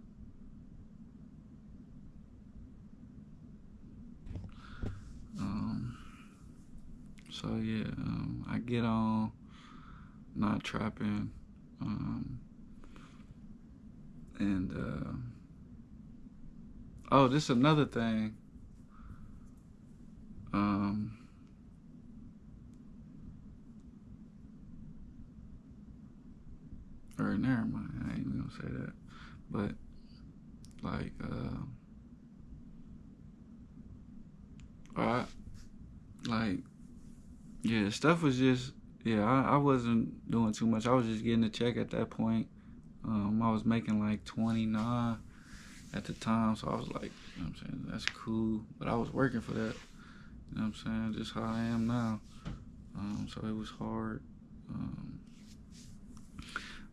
So yeah, I get on, not trapping, and oh, this is another thing. Or never mind, I ain't even gonna say that. But like, I like, yeah, stuff was just, yeah, I wasn't doing too much. I was just getting a check at that point. I was making like 29 at the time, so I was like, you know what I'm saying, that's cool. But I was working for that, you know what I'm saying, just how I am now. So it was hard.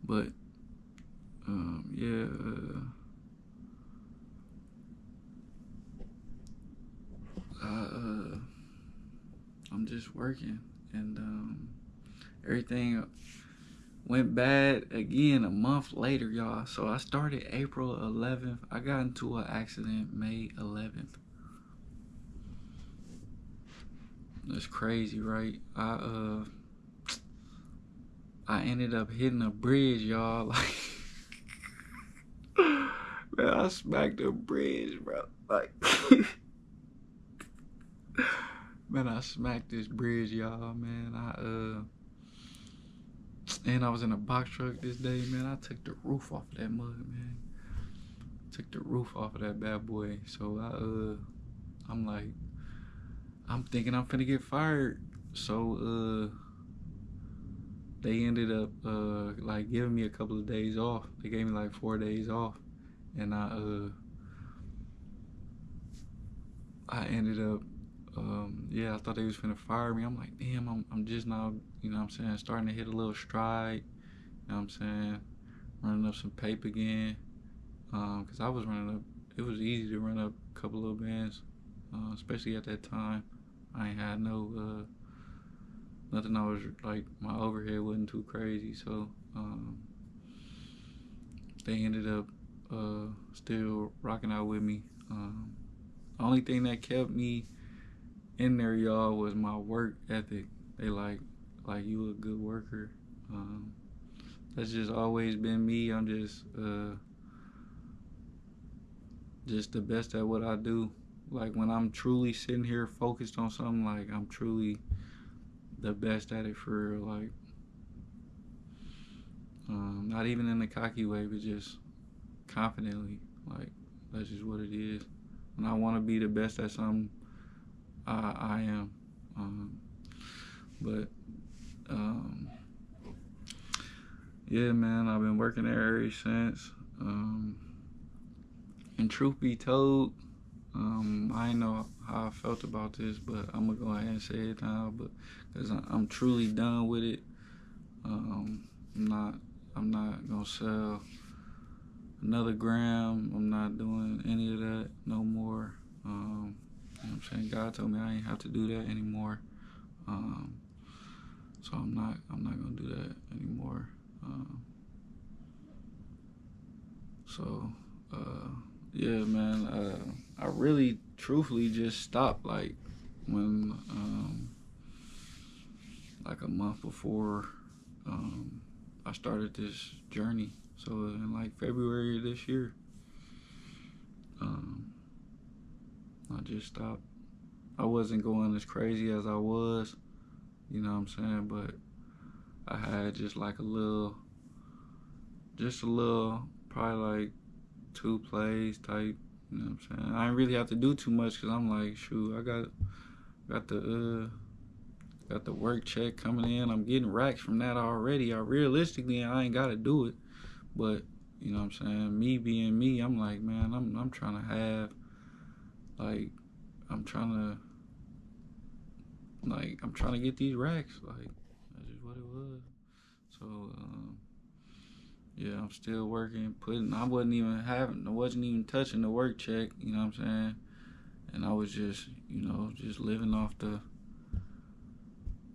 But yeah, I'm just working, and everything Went bad again a month later, y'all. So I started April 11th. I got into an accident May 11th. That's crazy, right? I ended up hitting a bridge, y'all. Like, man, I smacked a bridge, bro. Like, man, I smacked this bridge, y'all. Man, and I was in a box truck this day, man. I took the roof off of that mug, man. Took the roof off of that bad boy. So I'm like, I'm thinking I'm finna get fired. So they ended up like giving me a couple of days off. They gave me like 4 days off, and I ended up yeah, I thought they was finna fire me. I'm like, damn, I'm just now, you know what I'm saying, starting to hit a little stride. You know what I'm saying, running up some paper again. Cause I was running up. It was easy to run up a couple of bands, especially at that time. I ain't had no nothing. I was like, my overhead wasn't too crazy, so they ended up still rocking out with me. The only thing that kept me in there, y'all, was my work ethic. They like you a good worker. That's just always been me. I'm just the best at what I do. Like when I'm truly sitting here focused on something, like I'm truly the best at it for real. Like not even in a cocky way, but just confidently. Like that's just what it is. When I want to be the best at something, I am. But yeah, man, I've been working there ever since. And truth be told, I didn't know how I felt about this, but I'm gonna go ahead and say it now. But because I'm truly done with it. I'm not gonna sell another gram. I'm not doing any of that no more. You know what I'm saying? God told me I ain't have to do that anymore. So I'm not gonna do that anymore. So yeah, man. I really, truthfully, just stopped like when like a month before I started this journey. So in like February of this year, I just stopped. I wasn't going as crazy as I was, you know what I'm saying, but I had just like just a little, probably like 2 plays type, you know what I'm saying. I didn't really have to do too much because I'm like, shoot, I got the work check coming in. I'm getting racks from that already. Realistically, I ain't gotta do it, but you know what I'm saying. Me being me, I'm like, man, I'm trying to have, like, I'm trying to get these racks. Like, that's just what it was. So yeah, I'm still working, I wasn't even touching the work check, you know what I'm saying? And I was just, just living off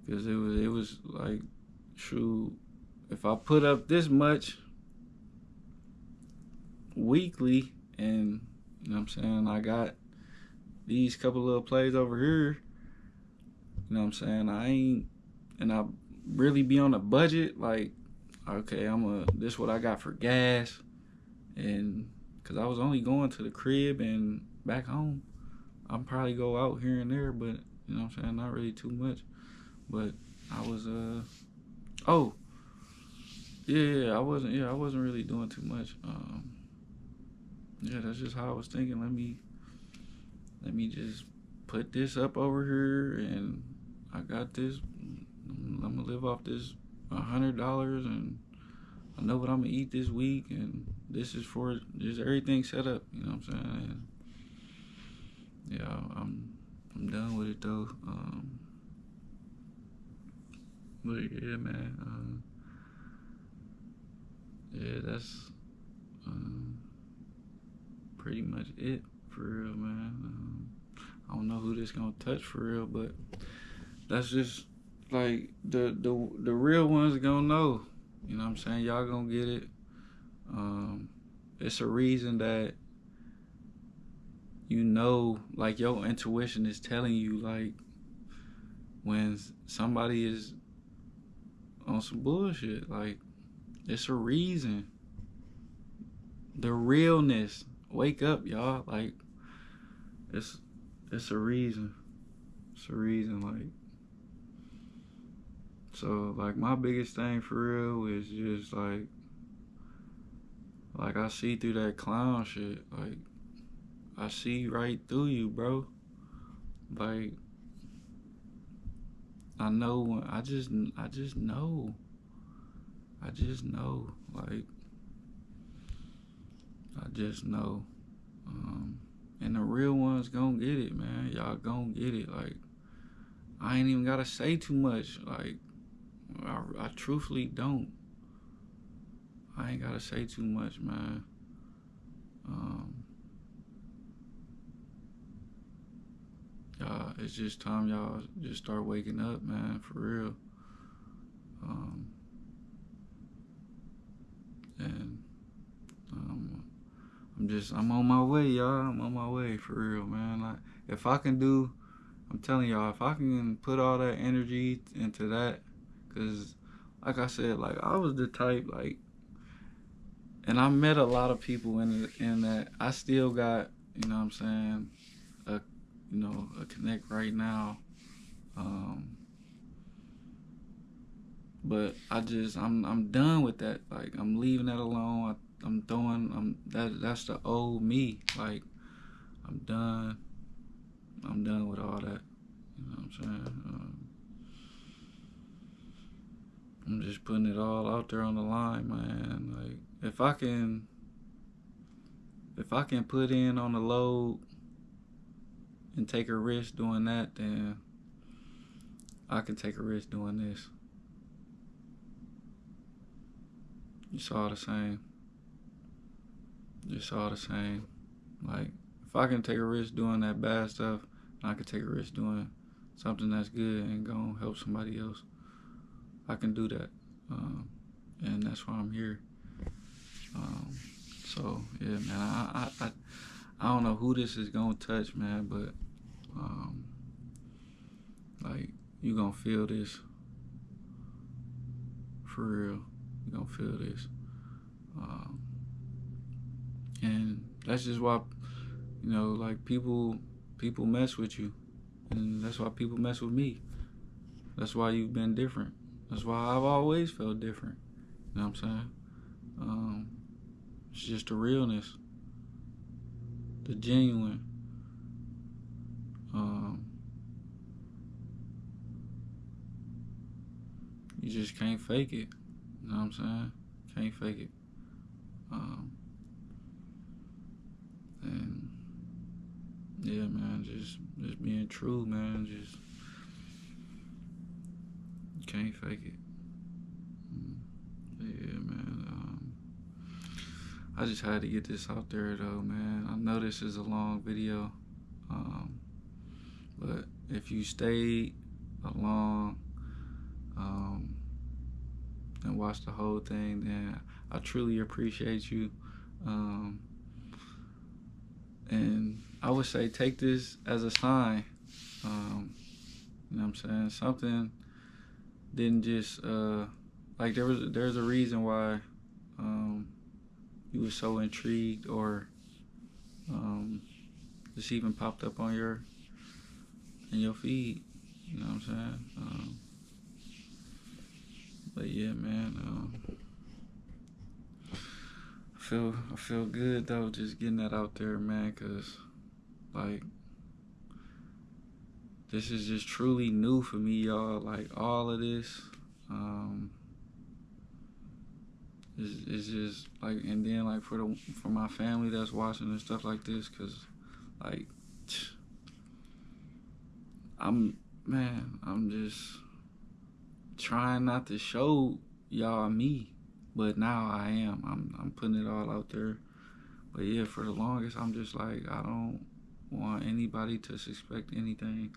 because it was like, shoot, if I put up this much weekly and, you know what I'm saying, I got these couple little plays over here, you know what I'm saying, and I really be on a budget, like, okay, this is what I got for gas, and because I was only going to the crib and back home. I'll probably go out here and there, but you know what I'm saying, not really too much. But I was oh yeah, I wasn't really doing too much. Yeah, that's just how I was thinking. Let me just put this up over here, and I got this. I'm gonna live off this $100, and I know what I'm gonna eat this week, and this is for just everything set up. You know what I'm saying? And yeah, I'm done with it though. But yeah, man. Yeah, that's pretty much it for real, man. I don't know who this gonna touch for real, but that's just like the real ones gonna know. You know what I'm saying? Y'all gonna get it. It's a reason that you know, like your intuition is telling you, like when somebody is on some bullshit, like it's a reason. The realness. Wake up, y'all. Like it's a reason. It's a reason, like. So like my biggest thing for real is just like I see through that clown shit. Like I see right through you, bro. Like I know when I just know. I just know. Like I just know. And the real ones gon' get it, man. Y'all gon' get it. Like I ain't even gotta say too much. Like I truthfully don't. I ain't gotta say too much, man. Y'all, it's just time y'all just start waking up, man, for real. And I'm on my way, y'all. I'm on my way, for real, man. Like, if I can do, I'm telling y'all, if I can put all that energy into that, because, like I said, like, I was the type, like, and I met a lot of people in that I still got, you know what I'm saying, a connect right now. But I'm done with that. Like I'm leaving that alone. That's the old me. Like I'm done. I'm done with all that. You know what I'm saying? I'm just putting it all out there on the line, man. Like if I can put in on the load and take a risk doing that, then I can take a risk doing this. It's all the same. It's all the same. Like, if I can take a risk doing that bad stuff, I can take a risk doing something that's good and gonna help somebody else. I can do that. And that's why I'm here. So, yeah, man, I don't know who this is gonna touch, man, but, like, you gonna feel this. For real. You gonna feel this. And that's just why, you know, like people mess with you, and that's why people mess with me. That's why you've been different. That's why I've always felt different. You know what I'm saying? It's just the realness, the genuine. You just can't fake it. You know what I'm saying? Can't fake it. And yeah, man, just being true, man. Just can't fake it. Yeah, man. I just had to get this out there, though, man. I know this is a long video, but if you stayed along and watched the whole thing, then I truly appreciate you. And I would say take this as a sign. You know what I'm saying? Something didn't just like there's a reason why you were so intrigued or this even popped up on your feed. You know what I'm saying? But yeah, man. I feel good though, just getting that out there, man. Cause like this is just truly new for me, y'all. Like all of this, is just like, and then like for my family that's watching and stuff like this, cause like I'm just trying not to show y'all me, but now I am. I'm putting it all out there. But yeah, for the longest, I'm just like, I don't want anybody to suspect anything.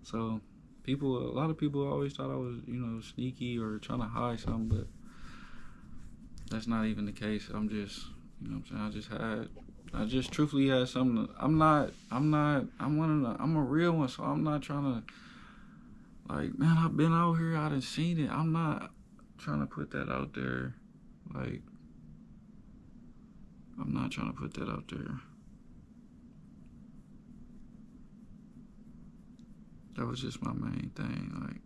So a lot of people always thought I was, you know, sneaky or trying to hide something, but that's not even the case. I'm just, you know what I'm saying? I just truthfully had something. I'm I'm a real one, so I'm not trying to, like, man, I've been out here, I done seen it. I'm not trying to put that out there. Like, I'm not trying to put that out there. That was just my main thing. Like,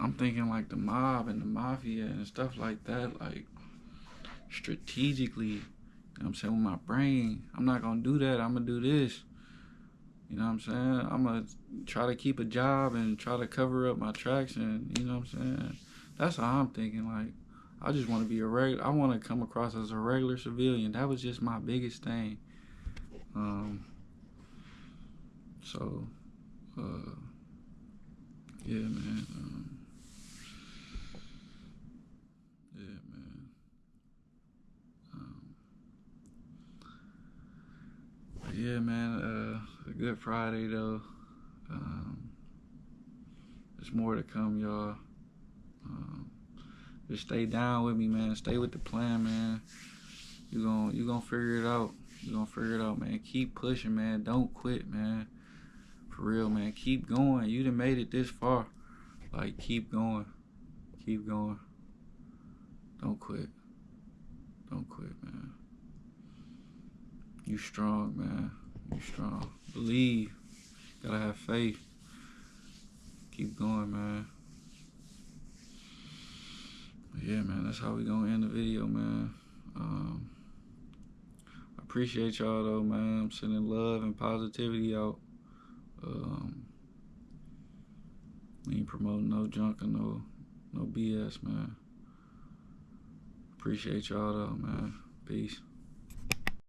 I'm thinking like the mob and the mafia and stuff like that, like strategically, you know what I'm saying, with my brain. I'm not gonna do that. I'm gonna do this. You know what I'm saying? I'm gonna try to keep a job and try to cover up my tracks, and you know what I'm saying? That's how I'm thinking. Like, I just want to be I want to come across as a regular civilian. That was just my biggest thing. Um, so, uh, yeah, man. Yeah, man. Um, yeah, man. A good Friday though. Um, there's more to come, y'all. Um, just stay down with me, man. Stay with the plan, man. You gonna figure it out. You gonna figure it out, man. Keep pushing, man. Don't quit, man. For real, man. Keep going. You done made it this far. Like, keep going. Keep going. Don't quit. Don't quit, man. You strong, man. You strong. Believe. Gotta have faith. Keep going, man. Yeah, man. That's how we gonna end the video, man. I appreciate y'all though, man. I'm sending love and positivity out. Um, we ain't promoting no junk or no BS, man. Appreciate y'all though, man. Peace.